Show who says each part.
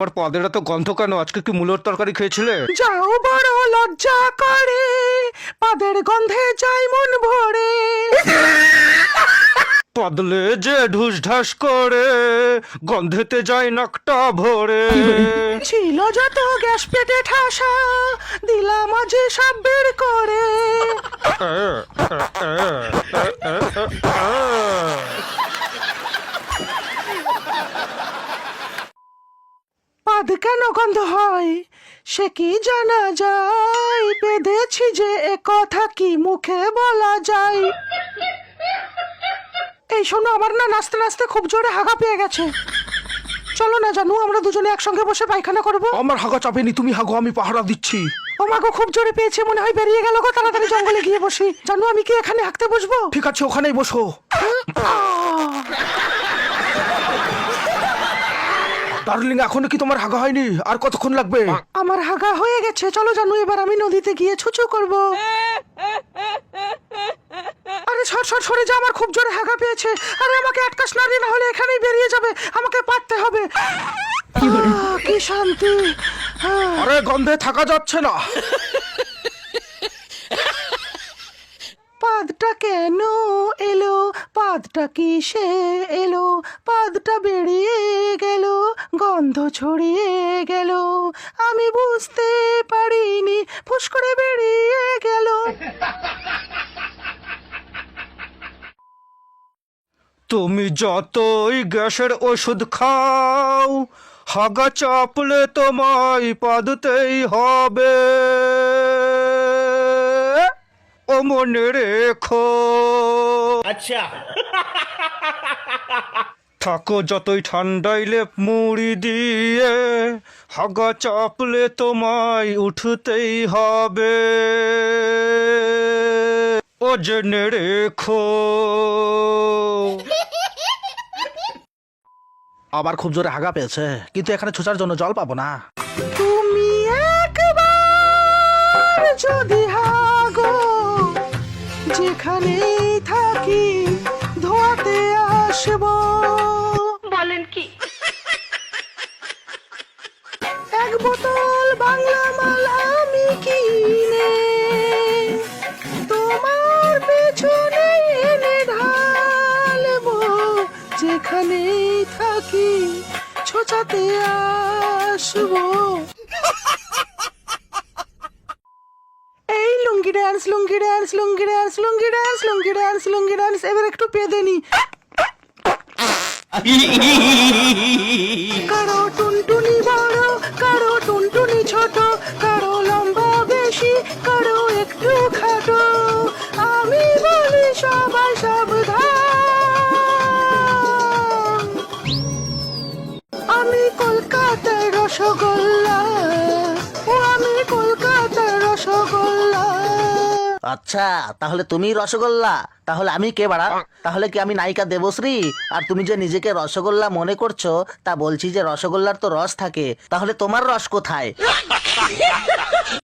Speaker 1: আমার পাদের এত গন্ধ কেন? আজকে কি মূলোর তরকারি খেয়েছিলে?
Speaker 2: যাও, বড় লজ্জা করে, পাদের গন্ধে যাই মন ভরে।
Speaker 1: পাদলে যে ঢুস ঢাস করে, গন্ধেতে যায় নাকটা ভরে।
Speaker 2: ছিল যত গ্যাস পেটে ঠাসা, দিলাম আজ সব বের করে। পাদ কেন গন্ধ হয় সে কি জানা যায়, বেঁধেছি যে এ কথা কি মুখে বলা যায়। এই শোনো, আমার না নাচতে নাচতে খুব জোরে হাগা পেয়ে গেছে। চলো না জানু, আমরা দুজনে একসঙ্গে বসে পায়খানা করবো।
Speaker 1: আমার হাগা চাপেনি, তুমি হাগো, আমি পাহারা দিচ্ছি।
Speaker 2: ও মা গো, খুব জোরে পেয়েছে, মনে হয় বেরিয়ে গেল গো। তাড়াতাড়ি জঙ্গলে গিয়ে বসি। জানু, আমি কি এখানে হাঁকতে বসবো?
Speaker 1: ঠিক আছে, ওখানেই বসো। ডার্লিং, এখনো কি তোমার হাগা হয়নি? আর কতক্ষণ লাগবে?
Speaker 2: আমার হাগা হয়ে গেছে। চলো জানু, এবার আমি নদীতে গিয়ে ছুচু করব। আরে সর সর, সরে যা, আমার খুব জোরে হাগা পেয়েছে। আরে আমাকে আটকাস না রে, না হলে এখানেই বেরিয়ে যাবে। আমাকে পাততে হবে। কি শান্তি।
Speaker 1: আরে গন্ধে থাকা যাচ্ছে না।
Speaker 2: পাদটা কেন এলো, পাদটা কিসে এলো, পাদটা বেরিয়ে গেল, গন্ধ ছড়িয়ে গেল, আমি বুঝতে পারিনি, ফুস করে বেরিয়ে গেল।
Speaker 1: তুমি যতই গ্যাসের ওষুধ খাও, হাগা চাপলে তোমায় পাদতেই হবে। ও মনে রেখো।
Speaker 3: আচ্ছা।
Speaker 1: থাকো যতই ঠান্ডায় লেপ মুড়ি দিয়ে, হাগা চাপলে তোমায় উঠতেই হবে। ও জেনে রেখো।
Speaker 4: আবার খুব জোরে হাগা পেয়েছে, কিন্তু এখানে ছোচার জন্য জল পাবো না।
Speaker 2: তুমি একবার যদি হাগো, যেখানেই থাকি ধোয়াতে আসবো।
Speaker 5: বলেন কি?
Speaker 2: এক বোতল বাংলা মাল আমি কিনে তোমার পেছনে এনে ঢালবো, যেখানেই থাকি ছোঁচাতে আসবো। এই লুঙ্গি ড্যান্স, লুঙ্গি ড্যান্স, লুঙ্গি ড্যান্স, লুঙ্গি ড্যান্স, লুঙ্গি ড্যান্স, লুঙ্গি ড্যান্স। এবার একটু পেদে নি। কারো টুনটুনি বড়, কারো টুনটুনি ছোট, কারো লম্বা বেশি, কারো একটু খাটো, আমি বলি সবাই সাবধান। আমি কলকাতার রসগোল্লা, ও আমি কলকাতার রসগোল্লা।
Speaker 4: আচ্ছা, তাহলে তুমি রসগোল্লা, তাহলে আমি কে বাড়া? তাহলে কি আমি নায়িকা দেবশ্রী? আর তুমি যে নিজেকে রসগোল্লা মনে করছো, তা বলছি যে রসগোল্লার তো রস থাকে, তাহলে তোমার রস কোথায়?